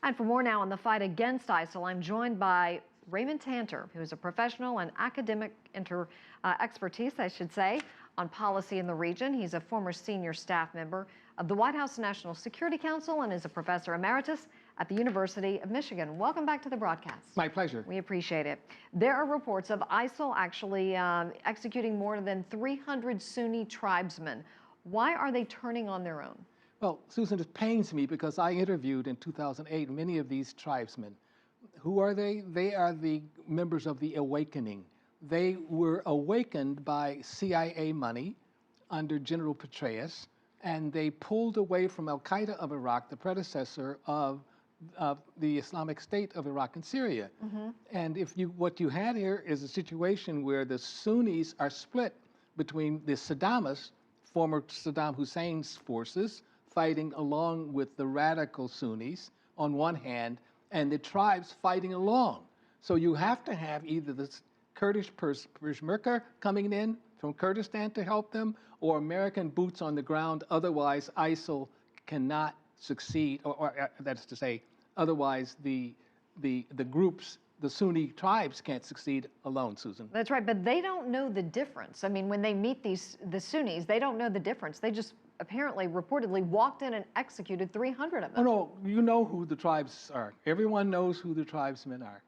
And for more now on the fight against ISIL, I'm joined by Raymond Tanter, who is a professional and academic expertise, I should say, on policy in the region. He's a former senior staff member of the White House National Security Council and is a Professor Emeritus at the University of Michigan. Welcome back to the broadcast. My pleasure. We appreciate it. There are reports of ISIL actually executing more than 300 Sunni tribesmen. Why are they turning on their own? Well, Susan, it pains me because I interviewed in 2008 many of these tribesmen. Who are they? They are the members of the awakening. They were awakened by CIA money under General Petraeus, and they pulled away from Al-Qaeda of Iraq, the predecessor of the Islamic State of Iraq and Syria. And what you had here is a situation where the Sunnis are split between the Saddamists, former Saddam Hussein's forces, fighting along with the radical Sunnis on one hand, and the tribes fighting along. So you have to have either the Kurdish Peshmerga coming in from Kurdistan to help them, or American boots on the ground. Otherwise, ISIL cannot succeed, or that is to say, otherwise the groups, the Sunni tribes can't succeed alone, Susan. That's right, but they don't know the difference. I mean, when they meet the Sunnis, they don't know the difference. They just apparently, reportedly, walked in and executed 300 of them. Oh, no, you know who the tribes are. Everyone knows who the tribesmen are.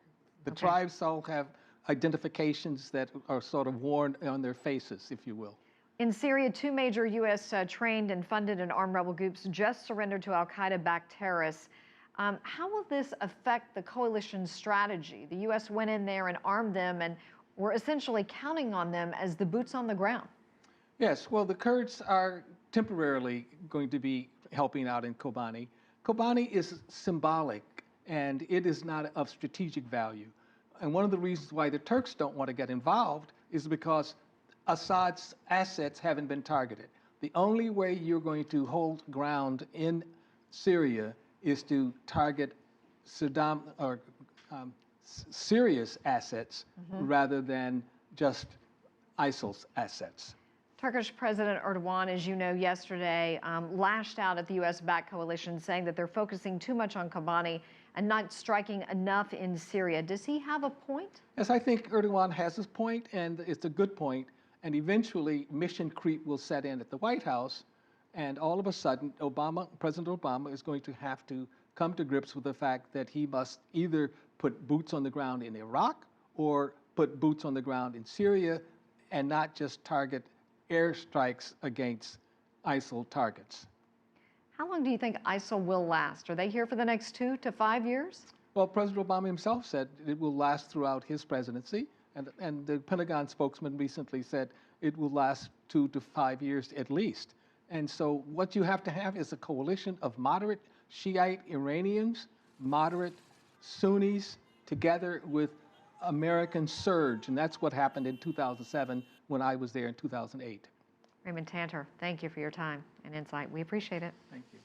The tribes all have identifications that are sort of worn on their faces, if you will. In Syria, two major U.S. trained and funded and armed rebel groups just surrendered to al-Qaeda-backed terrorists. How will this affect the coalition's strategy? The U.S. went in there and armed them, and we're essentially counting on them as the boots on the ground. Yes, well, the Kurds are temporarily going to be helping out in Kobani. Kobani is symbolic, and it is not of strategic value. And one of the reasons why the Turks don't want to get involved is because Assad's assets haven't been targeted. The only way you're going to hold ground in Syria is to target Saddam or Syria's assets rather than just ISIL's assets. Turkish President Erdogan, as you know, yesterday lashed out at the U.S.-backed coalition, saying that they're focusing too much on Kobani and not striking enough in Syria. Does he have a point? Yes, I think Erdogan has his point, and it's a good point. And eventually, mission creep will set in at the White House, and all of a sudden, President Obama is going to have to come to grips with the fact that he must either put boots on the ground in Iraq or put boots on the ground in Syria, and not just target airstrikes against ISIL targets. How long do you think ISIL will last? Are they here for the next 2 to 5 years? Well, President Obama himself said it will last throughout his presidency, and the Pentagon spokesman recently said it will last 2 to 5 years at least. And so what you have to have is a coalition of moderate Shiite Iranians, moderate Sunnis, together with American surge, and that's what happened in 2007 when I was there in 2008. Raymond Tanter, thank you for your time and insight. We appreciate it. Thank you.